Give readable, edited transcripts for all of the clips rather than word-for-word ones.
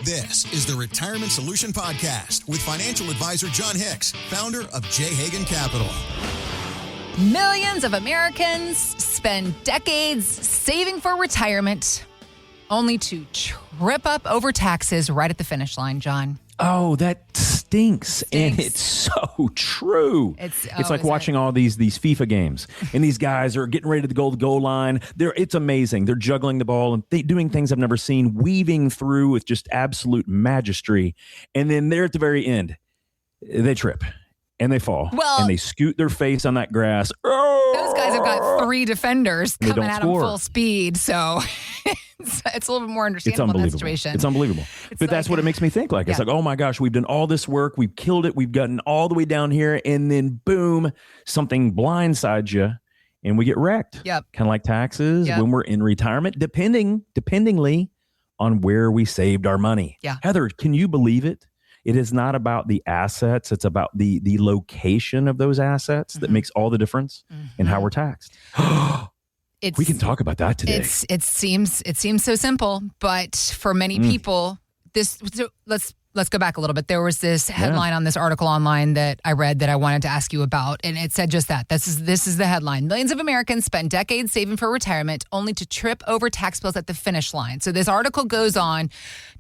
This is the Retirement Solution Podcast with financial advisor Jon Hicks, founder of J. Hagan Capital. Millions of Americans spend decades saving for retirement only to trip up over taxes right at the finish line, John. Oh, that stinks. And it's so true. It's like watching all these FIFA games, and these guys are getting ready to go to the goal line. It's amazing. They're juggling the ball and doing things I've never seen, weaving through with just absolute magistry. And then they're at the very end, they trip and they fall and they scoot their face on that grass. Those guys have got three defenders coming at them full speed. So it's a little bit more understandable in that situation. It's unbelievable. But that's what it makes me think like. It's like, oh my gosh, we've done all this work. We've killed it. We've gotten all the way down here. And then boom, something blindsides you and we get wrecked. Yep. Kind of like taxes when we're in retirement, dependingly on where we saved our money. Yeah. Heather, can you believe it? It is not about the assets. It's about the location of those assets that makes all the difference in how we're taxed. We can talk about that today. It seems so simple, but for many people, let's go back a little bit. There was this headline on this article online that I read that I wanted to ask you about, and it said just that. This is the headline. Millions of Americans spend decades saving for retirement only to trip over tax bills at the finish line. So this article goes on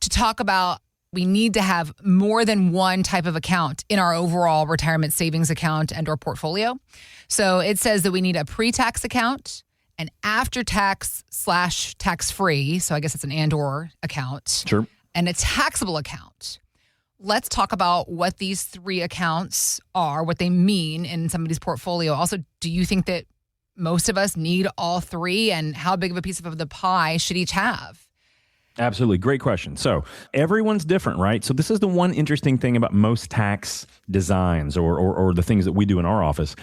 to talk about we need to have more than one type of account in our overall retirement savings account and or portfolio. So it says that we need a pre-tax account, an after-tax / tax-free, so I guess it's an and/or account, sure, and a taxable account. Let's talk about what these three accounts are, what they mean in somebody's portfolio. Also, do you think that most of us need all three, and how big of a piece of the pie should each have? Absolutely. Great question. So everyone's different, right? So this is the one interesting thing about most tax designs or the things that we do in our office.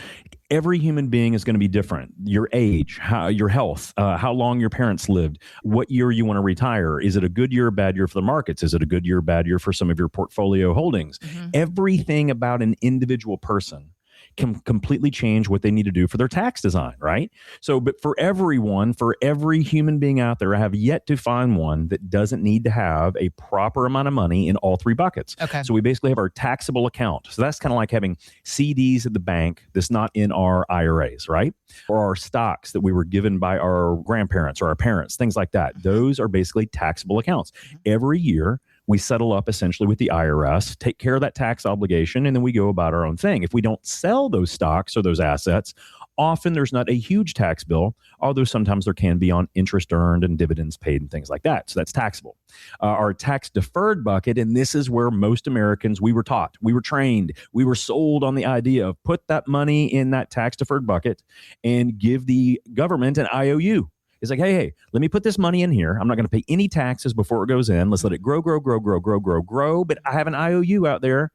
Every human being is going to be different. Your age, your health, how long your parents lived, what year you want to retire. Is it a good year or bad year for the markets? Is it a good year or bad year for some of your portfolio holdings? Everything about an individual person can completely change what they need to do for their tax design, right? So, but for everyone, for every human being out there, I have yet to find one that doesn't need to have a proper amount of money in all three buckets. Okay. So we basically have our taxable account. So that's kind of like having CDs at the bank that's not in our IRAs, right? Or our stocks that we were given by our grandparents or our parents, things like that. Those are basically taxable accounts. Every year, we settle up essentially with the IRS, take care of that tax obligation, and then we go about our own thing. If we don't sell those stocks or those assets, often there's not a huge tax bill, although sometimes there can be on interest earned and dividends paid and things like that. So that's taxable. Our tax-deferred bucket, and this is where most Americans, we were taught, we were trained, we were sold on the idea of put that money in that tax-deferred bucket and give the government an IOU. It's like, hey, let me put this money in here. I'm not going to pay any taxes before it goes in. Let's let it grow. But I have an IOU out there.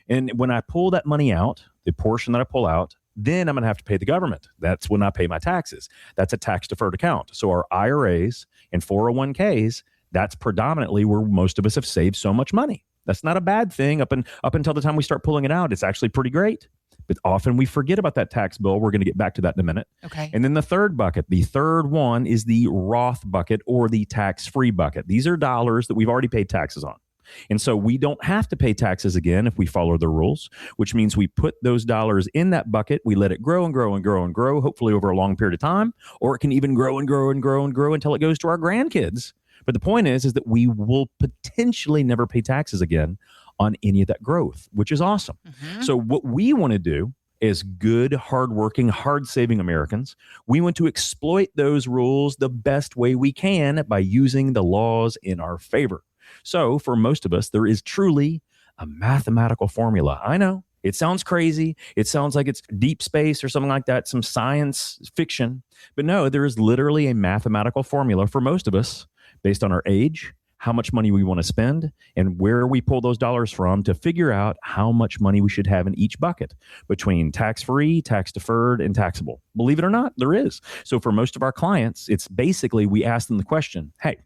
And when I pull that money out, the portion that I pull out, then I'm going to have to pay the government. That's when I pay my taxes. That's a tax-deferred account. So our IRAs and 401ks, that's predominantly where most of us have saved so much money. That's not a bad thing up until the time we start pulling it out. It's actually pretty great. But often we forget about that tax bill. We're going to get back to that in a minute. Okay. And then the third bucket, the third one is the Roth bucket or the tax-free bucket. These are dollars that we've already paid taxes on. And so we don't have to pay taxes again if we follow the rules, which means we put those dollars in that bucket. We let it grow and grow and grow and grow, hopefully over a long period of time, or it can even grow and grow and grow and grow until it goes to our grandkids. But the point is that we will potentially never pay taxes again on any of that growth, which is awesome. So what we want to do as good, hardworking, hard-saving Americans, we want to exploit those rules the best way we can by using the laws in our favor. So for most of us, there is truly a mathematical formula. I know it sounds crazy. It sounds like it's deep space or something like that, some science fiction. But no, there is literally a mathematical formula for most of us based on our age, how much money we want to spend, and where we pull those dollars from to figure out how much money we should have in each bucket between tax-free, tax-deferred, and taxable. Believe it or not, there is. So for most of our clients, it's basically we ask them the question, hey,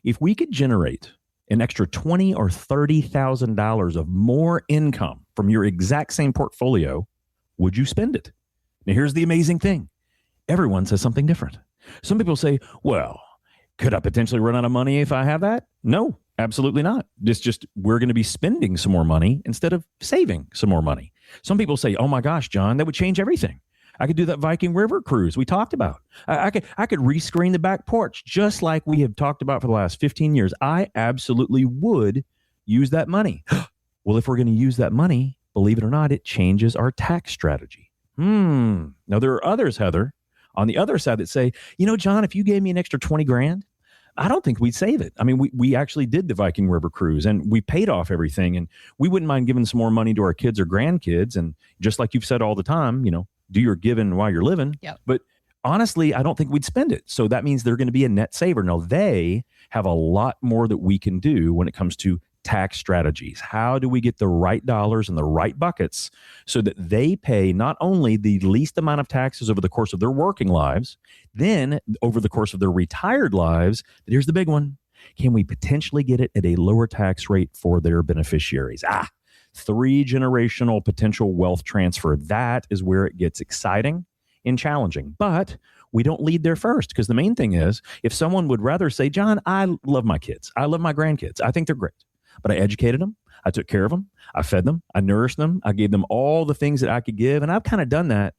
if we could generate an extra $20,000 or $30,000 of more income from your exact same portfolio, would you spend it? Now, here's the amazing thing. Everyone says something different. Some people say, well, could I potentially run out of money if I have that? No, Absolutely not. It's just we're going to be spending some more money instead of saving some more money. Some people say, oh my gosh, John, that would change everything. I could do that Viking River cruise we talked about. I could rescreen the back porch just like we have talked about for the last 15 years. I absolutely would use that money. Well, if we're going to use that money, believe it or not, it changes our tax strategy. Now, there are others, Heather, on the other side that say, John, if you gave me an extra 20 grand, I don't think we'd save it. I mean, we actually did the Viking River cruise and we paid off everything, and we wouldn't mind giving some more money to our kids or grandkids. And just like you've said all the time, do your giving while you're living. Yep. But honestly, I don't think we'd spend it. So that means they're going to be a net saver. Now, they have a lot more that we can do when it comes to tax strategies. How do we get the right dollars in the right buckets so that they pay not only the least amount of taxes over the course of their working lives, then over the course of their retired lives, but here's the big one. Can we potentially get it at a lower tax rate for their beneficiaries? 3-generational potential wealth transfer. That is where it gets exciting and challenging. But we don't lead there first, because the main thing is, if someone would rather say, John, I love my kids. I love my grandkids. I think they're great. But I educated them. I took care of them. I fed them. I nourished them. I gave them all the things that I could give. And I've kind of done that.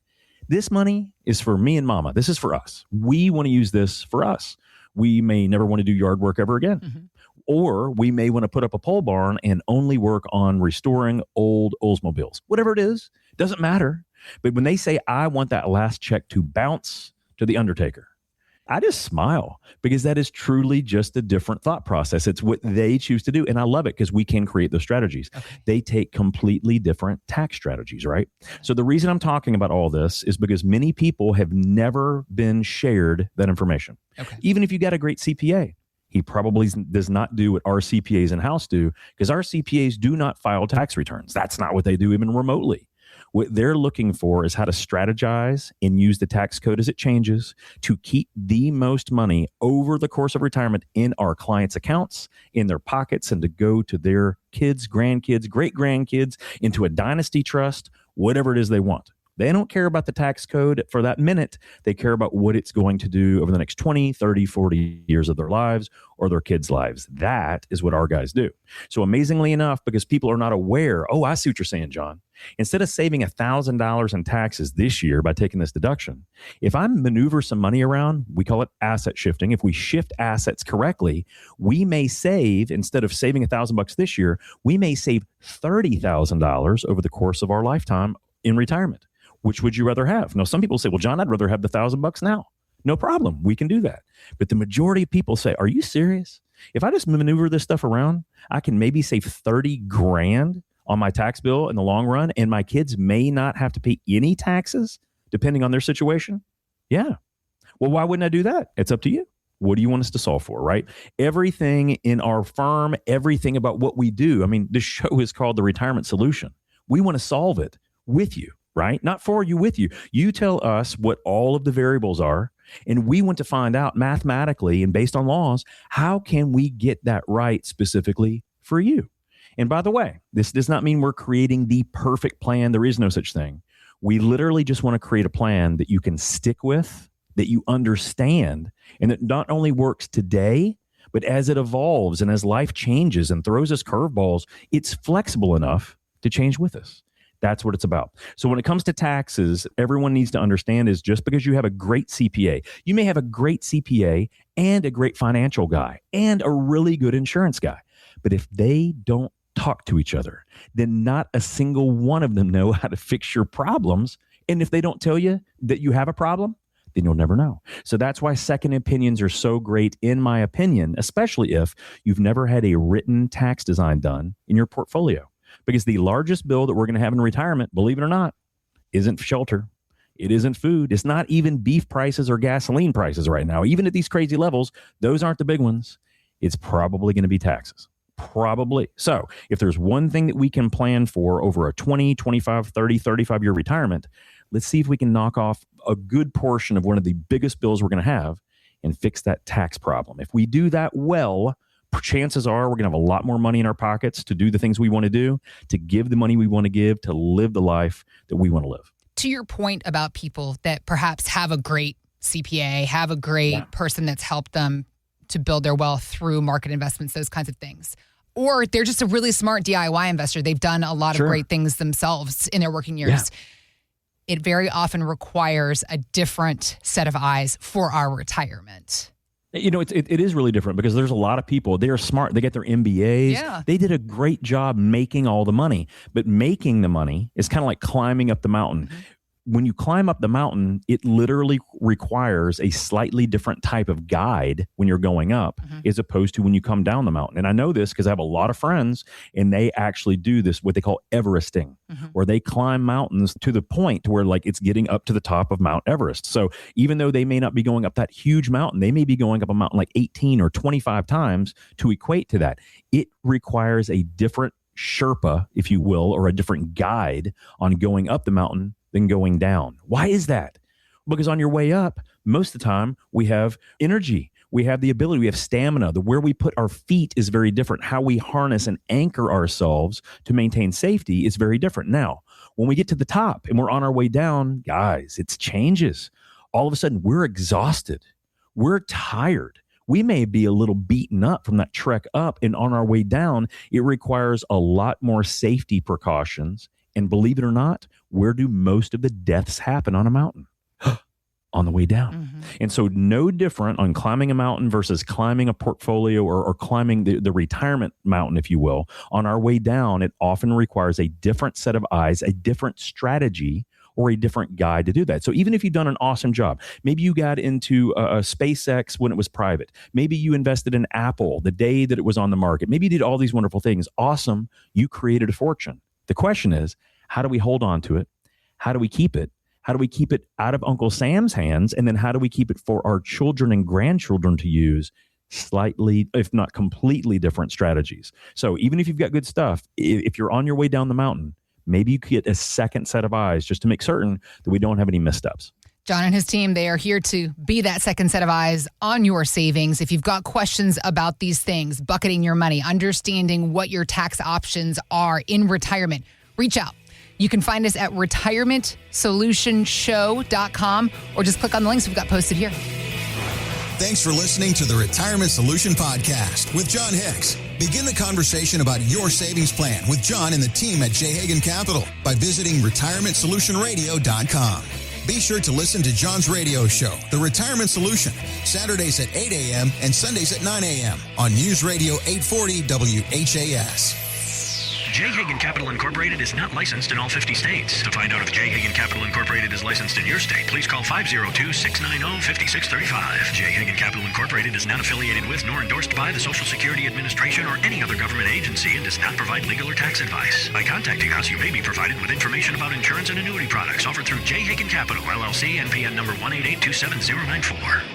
This money is for me and mama. This is for us. We want to use this for us. We may never want to do yard work ever again. Mm-hmm. Or we may want to put up a pole barn and only work on restoring old Oldsmobiles. Whatever it is, doesn't matter. But when they say, I want that last check to bounce to the undertaker, I just smile, because that is truly just a different thought process. It's what they choose to do. And I love it because we can create those strategies. Okay. They take completely different tax strategies, right? So the reason I'm talking about all this is because many people have never been shared that information. Okay. Even if you got a great CPA, he probably does not do what our CPAs in-house do, because our CPAs do not file tax returns. That's not what they do even remotely. What they're looking for is how to strategize and use the tax code as it changes to keep the most money over the course of retirement in our clients' accounts, in their pockets, and to go to their kids, grandkids, great-grandkids, into a dynasty trust, whatever it is they want. They don't care about the tax code for that minute. They care about what it's going to do over the next 20, 30, 40 years of their lives or their kids' lives. That is what our guys do. So amazingly enough, because people are not aware, I see what you're saying, John. Instead of saving $1,000 in taxes this year by taking this deduction, if I maneuver some money around, we call it asset shifting. If we shift assets correctly, we may save, instead of saving $1,000 this year, we may save $30,000 over the course of our lifetime in retirement. Which would you rather have? Now, some people say, well, John, I'd rather have the $1,000 now. No problem. We can do that. But the majority of people say, are you serious? If I just maneuver this stuff around, I can maybe save 30 grand on my tax bill in the long run, and my kids may not have to pay any taxes depending on their situation. Yeah. Well, why wouldn't I do that? It's up to you. What do you want us to solve for, right? Everything in our firm, everything about what we do. I mean, this show is called The Retirement Solution. We want to solve it with you. Right? Not for you, with you. You tell us what all of the variables are, and we want to find out mathematically and based on laws, how can we get that right specifically for you? And by the way, this does not mean we're creating the perfect plan. There is no such thing. We literally just want to create a plan that you can stick with, that you understand, and that not only works today, but as it evolves and as life changes and throws us curveballs, it's flexible enough to change with us. That's what it's about. So when it comes to taxes, everyone needs to understand is just because you have a great CPA, you may have a great CPA and a great financial guy and a really good insurance guy. But if they don't talk to each other, then not a single one of them know how to fix your problems. And if they don't tell you that you have a problem, then you'll never know. So that's why second opinions are so great, in my opinion, especially if you've never had a written tax design done in your portfolio. Because the largest bill that we're going to have in retirement, believe it or not, isn't shelter. It isn't food. It's not even beef prices or gasoline prices right now. Even at these crazy levels, those aren't the big ones. It's probably going to be taxes. Probably. So if there's one thing that we can plan for over a 20, 25, 30, 35-year retirement, let's see if we can knock off a good portion of one of the biggest bills we're going to have and fix that tax problem. If we do that well, chances are we're going to have a lot more money in our pockets to do the things we want to do, to give the money we want to give, to live the life that we want to live. To your point about people that perhaps have a great CPA, have a great person that's helped them to build their wealth through market investments, those kinds of things. Or they're just a really smart DIY investor. They've done a lot of great things themselves in their working years. It very often requires a different set of eyes for our retirement. You know, it is really different because there's a lot of people, they are smart. They get their MBAs. Yeah. They did a great job making all the money. But making the money is kind of like climbing up the mountain. Mm-hmm. When you climb up the mountain, it literally requires a slightly different type of guide when you're going up as opposed to when you come down the mountain. And I know this because I have a lot of friends and they actually do this, what they call Everesting, where they climb mountains to the point where like it's getting up to the top of Mount Everest. So even though they may not be going up that huge mountain, they may be going up a mountain like 18 or 25 times to equate to that. It requires a different Sherpa, if you will, or a different guide on going up the mountain than going down. Why is that? Because on your way up, most of the time we have energy, we have the ability, we have stamina. The where we put our feet is very different. How we harness and anchor ourselves to maintain safety is very different. Now, when we get to the top and we're on our way down, guys, it changes. All of a sudden, we're exhausted. We're tired. We may be a little beaten up from that trek up, and on our way down, it requires a lot more safety precautions. And believe it or not, where do most of the deaths happen on a mountain? On the way down. And so no different on climbing a mountain versus climbing a portfolio or climbing the retirement mountain, if you will. On our way down, it often requires a different set of eyes, a different strategy, or a different guide to do that. So even if you've done an awesome job, maybe you got into SpaceX when it was private. Maybe you invested in Apple the day that it was on the market. Maybe you did all these wonderful things. Awesome. You created a fortune. The question is, how do we hold on to it? How do we keep it? How do we keep it out of Uncle Sam's hands? And then how do we keep it for our children and grandchildren to use? Slightly, if not completely different strategies. So even if you've got good stuff, if you're on your way down the mountain, maybe you get a second set of eyes just to make certain that we don't have any missteps. John and his team, they are here to be that second set of eyes on your savings. If you've got questions about these things, bucketing your money, understanding what your tax options are in retirement, reach out. You can find us at retirementsolutionshow.com or just click on the links we've got posted here. Thanks for listening to the Retirement Solution Podcast with Jon Hicks. Begin the conversation about your savings plan with John and the team at J. Hagan Capital by visiting retirementsolutionradio.com. Be sure to listen to John's radio show, The Retirement Solution, Saturdays at 8 a.m. and Sundays at 9 a.m. on News Radio 840 WHAS. J. Hagan Capital Incorporated is not licensed in all 50 states. To find out if J. Hagan Capital Incorporated is licensed in your state, please call 502-690-5635. J. Hagan Capital Incorporated is not affiliated with nor endorsed by the Social Security Administration or any other government agency and does not provide legal or tax advice. By contacting us, you may be provided with information about insurance and annuity products offered through J. Hagan Capital, LLC, NPN number 188279094.